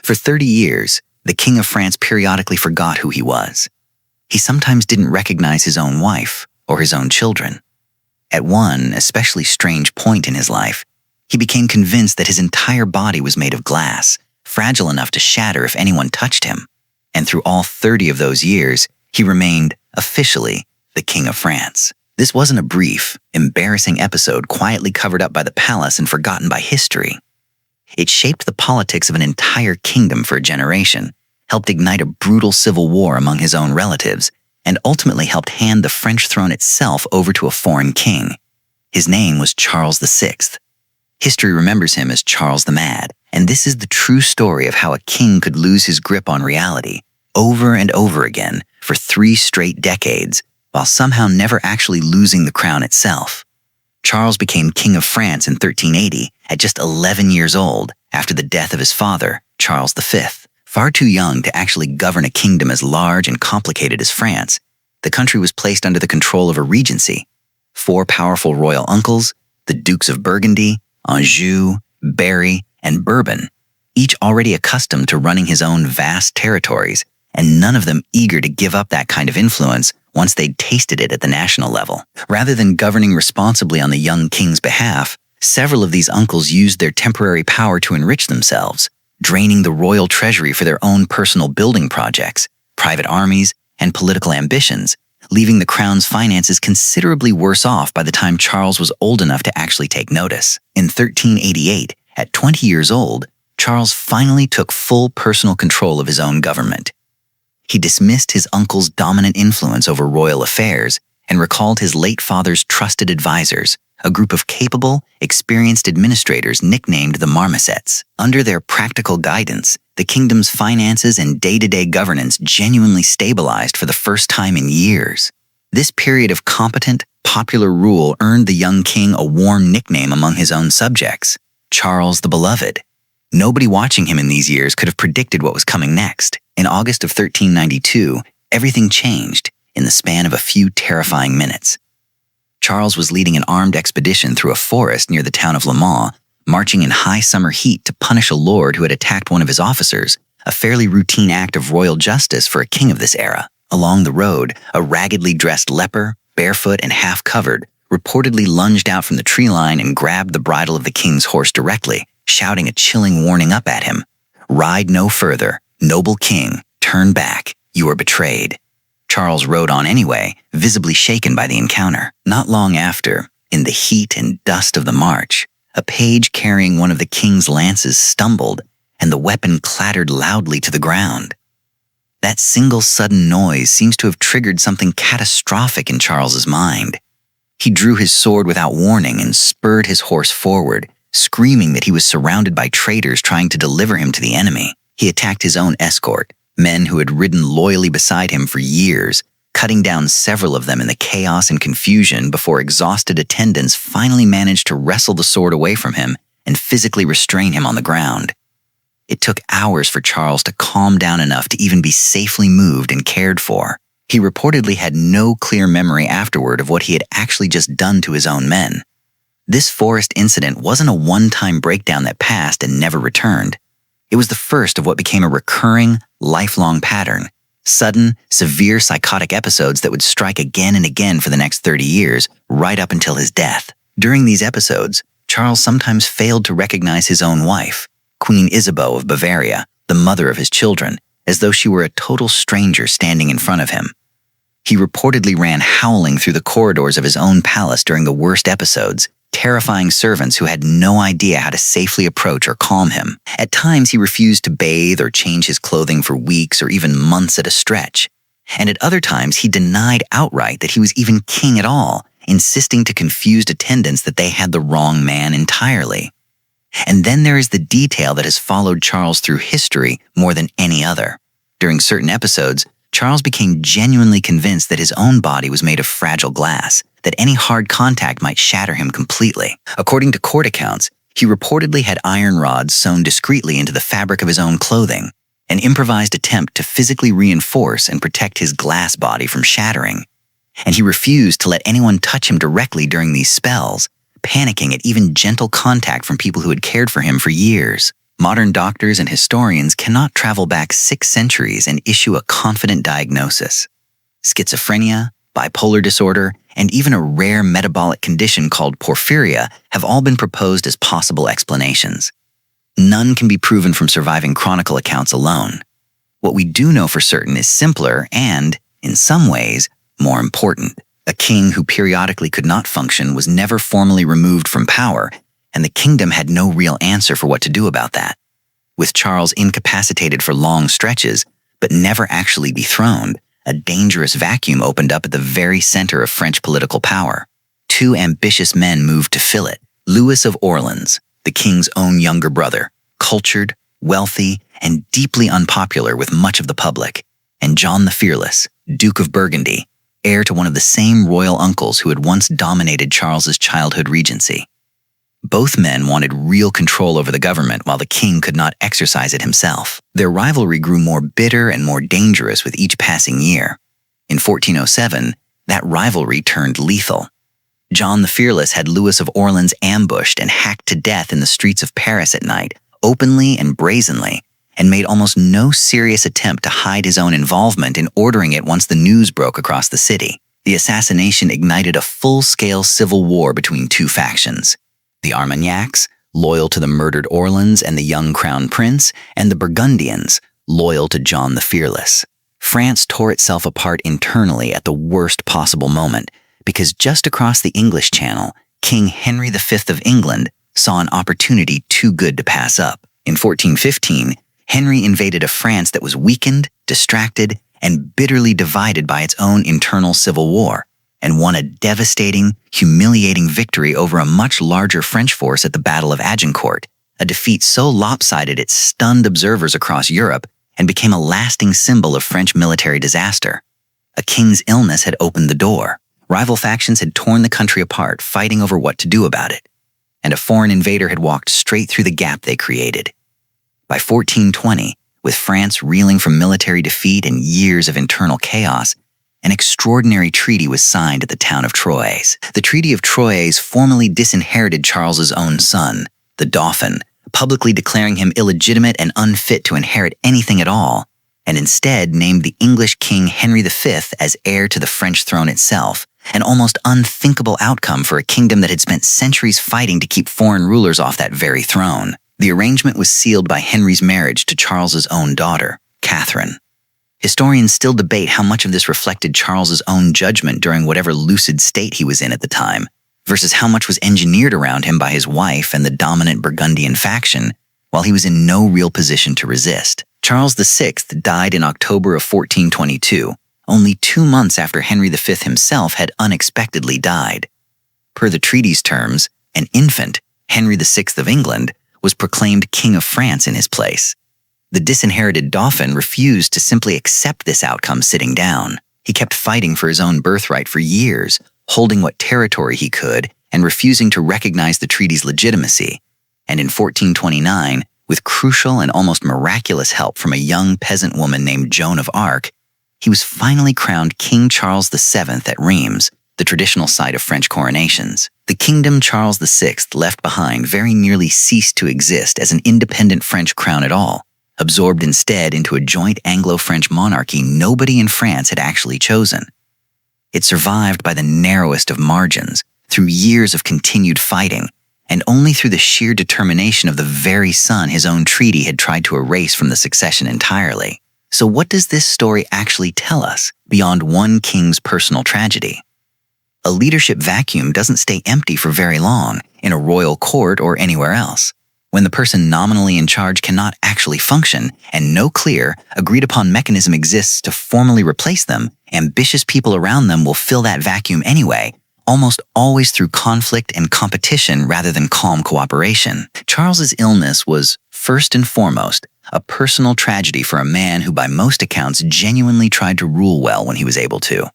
For 30 years, the King of France periodically forgot who he was. He sometimes didn't recognize his own wife or his own children. At one especially strange point in his life, he became convinced that his entire body was made of glass, fragile enough to shatter if anyone touched him. And through all 30 of those years, he remained, officially, the King of France. This wasn't a brief, embarrassing episode quietly covered up by the palace and forgotten by history. It shaped the politics of an entire kingdom for a generation, helped ignite a brutal civil war among his own relatives, and ultimately helped hand the French throne itself over to a foreign king. His name was Charles VI. History remembers him as Charles the Mad, and this is the true story of how a king could lose his grip on reality over and over again for 3 straight decades, while somehow never actually losing the crown itself. Charles became King of France in 1380 at just 11 years old after the death of his father, Charles V. Far too young to actually govern a kingdom as large and complicated as France, the country was placed under the control of a regency. 4 powerful royal uncles, the Dukes of Burgundy, Anjou, Berry, and Bourbon, each already accustomed to running his own vast territories, and none of them eager to give up that kind of influence once they'd tasted it at the national level. Rather than governing responsibly on the young king's behalf, several of these uncles used their temporary power to enrich themselves, draining the royal treasury for their own personal building projects, private armies, and political ambitions, leaving the crown's finances considerably worse off by the time Charles was old enough to actually take notice. In 1388, at 20 years old, Charles finally took full personal control of his own government. He dismissed his uncle's dominant influence over royal affairs and recalled his late father's trusted advisors, a group of capable, experienced administrators nicknamed the Marmosets. Under their practical guidance, the kingdom's finances and day-to-day governance genuinely stabilized for the first time in years. This period of competent, popular rule earned the young king a warm nickname among his own subjects, Charles the Beloved. Nobody watching him in these years could have predicted what was coming next. In August of 1392, everything changed in the span of a few terrifying minutes. Charles was leading an armed expedition through a forest near the town of Le Mans, marching in high summer heat to punish a lord who had attacked one of his officers, a fairly routine act of royal justice for a king of this era. Along the road, a raggedly dressed leper, barefoot and half-covered, reportedly lunged out from the tree line and grabbed the bridle of the king's horse directly, shouting a chilling warning up at him. "Ride no further. Noble king, turn back. You are betrayed." Charles rode on anyway, visibly shaken by the encounter. Not long after, in the heat and dust of the march, a page carrying one of the king's lances stumbled, and the weapon clattered loudly to the ground. That single sudden noise seems to have triggered something catastrophic in Charles's mind. He drew his sword without warning and spurred his horse forward, screaming that he was surrounded by traitors trying to deliver him to the enemy. He attacked his own escort, men who had ridden loyally beside him for years, cutting down several of them in the chaos and confusion before exhausted attendants finally managed to wrestle the sword away from him and physically restrain him on the ground. It took hours for Charles to calm down enough to even be safely moved and cared for. He reportedly had no clear memory afterward of what he had actually just done to his own men. This forest incident wasn't a one-time breakdown that passed and never returned. It was the first of what became a recurring, lifelong pattern, sudden, severe psychotic episodes that would strike again and again for the next 30 years, right up until his death. During these episodes, Charles sometimes failed to recognize his own wife, Queen Isabeau of Bavaria, the mother of his children, as though she were a total stranger standing in front of him. He reportedly ran howling through the corridors of his own palace during the worst episodes, terrifying servants who had no idea how to safely approach or calm him. At times, he refused to bathe or change his clothing for weeks or even months at a stretch. And at other times, he denied outright that he was even king at all, insisting to confused attendants that they had the wrong man entirely. And then there is the detail that has followed Charles through history more than any other. During certain episodes, Charles became genuinely convinced that his own body was made of fragile glass, that any hard contact might shatter him completely. According to court accounts, he reportedly had iron rods sewn discreetly into the fabric of his own clothing, an improvised attempt to physically reinforce and protect his glass body from shattering. And he refused to let anyone touch him directly during these spells, panicking at even gentle contact from people who had cared for him for years. Modern doctors and historians cannot travel back 6 centuries and issue a confident diagnosis. Schizophrenia, bipolar disorder, and even a rare metabolic condition called porphyria have all been proposed as possible explanations. None can be proven from surviving chronicle accounts alone. What we do know for certain is simpler and, in some ways, more important. A king who periodically could not function was never formally removed from power, and the kingdom had no real answer for what to do about that. With Charles incapacitated for long stretches, but never actually dethroned, a dangerous vacuum opened up at the very center of French political power. 2 ambitious men moved to fill it: Louis of Orleans, the king's own younger brother, cultured, wealthy, and deeply unpopular with much of the public, and John the Fearless, Duke of Burgundy, heir to one of the same royal uncles who had once dominated Charles's childhood regency. Both men wanted real control over the government while the king could not exercise it himself. Their rivalry grew more bitter and more dangerous with each passing year. In 1407, that rivalry turned lethal. John the Fearless had Louis of Orleans ambushed and hacked to death in the streets of Paris at night, openly and brazenly, and made almost no serious attempt to hide his own involvement in ordering it once the news broke across the city. The assassination ignited a full-scale civil war between 2 factions: the Armagnacs, loyal to the murdered Orleans and the young crown prince, and the Burgundians, loyal to John the Fearless. France tore itself apart internally at the worst possible moment, because just across the English Channel, King Henry V of England saw an opportunity too good to pass up. In 1415, Henry invaded a France that was weakened, distracted, and bitterly divided by its own internal civil war, and won a devastating, humiliating victory over a much larger French force at the Battle of Agincourt, a defeat so lopsided it stunned observers across Europe and became a lasting symbol of French military disaster. A king's illness had opened the door. Rival factions had torn the country apart, fighting over what to do about it, and a foreign invader had walked straight through the gap they created. By 1420, with France reeling from military defeat and years of internal chaos, an extraordinary treaty was signed at the town of Troyes. The Treaty of Troyes formally disinherited Charles's own son, the Dauphin, publicly declaring him illegitimate and unfit to inherit anything at all, and instead named the English King Henry V as heir to the French throne itself, an almost unthinkable outcome for a kingdom that had spent centuries fighting to keep foreign rulers off that very throne. The arrangement was sealed by Henry's marriage to Charles's own daughter, Catherine. Historians still debate how much of this reflected Charles's own judgment during whatever lucid state he was in at the time, versus how much was engineered around him by his wife and the dominant Burgundian faction, while he was in no real position to resist. Charles VI died in October of 1422, only 2 months after Henry V himself had unexpectedly died. Per the treaty's terms, an infant, Henry VI of England, was proclaimed King of France in his place. The disinherited Dauphin refused to simply accept this outcome sitting down. He kept fighting for his own birthright for years, holding what territory he could and refusing to recognize the treaty's legitimacy. And in 1429, with crucial and almost miraculous help from a young peasant woman named Joan of Arc, he was finally crowned King Charles VII at Reims, the traditional site of French coronations. The kingdom Charles VI left behind very nearly ceased to exist as an independent French crown at all, absorbed instead into a joint Anglo-French monarchy nobody in France had actually chosen. It survived by the narrowest of margins, through years of continued fighting, and only through the sheer determination of the very son his own treaty had tried to erase from the succession entirely. So what does this story actually tell us, beyond one king's personal tragedy? A leadership vacuum doesn't stay empty for very long, in a royal court or anywhere else. When the person nominally in charge cannot actually function, and no clear, agreed-upon mechanism exists to formally replace them, ambitious people around them will fill that vacuum anyway, almost always through conflict and competition rather than calm cooperation. Charles's illness was, first and foremost, a personal tragedy for a man who by most accounts genuinely tried to rule well when he was able to.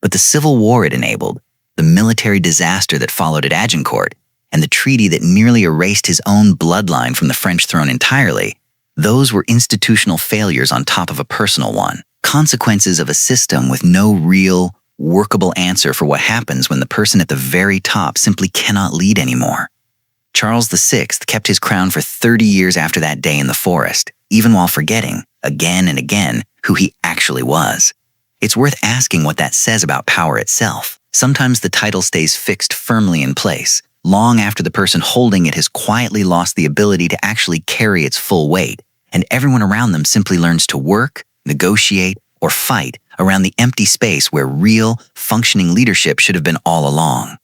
But the civil war it enabled, the military disaster that followed at Agincourt, and the treaty that nearly erased his own bloodline from the French throne entirely, those were institutional failures on top of a personal one, consequences of a system with no real, workable answer for what happens when the person at the very top simply cannot lead anymore. Charles VI kept his crown for 30 years after that day in the forest, even while forgetting, again and again, who he actually was. It's worth asking what that says about power itself. Sometimes the title stays fixed firmly in place, long after the person holding it has quietly lost the ability to actually carry its full weight, and everyone around them simply learns to work, negotiate, or fight around the empty space where real, functioning leadership should have been all along.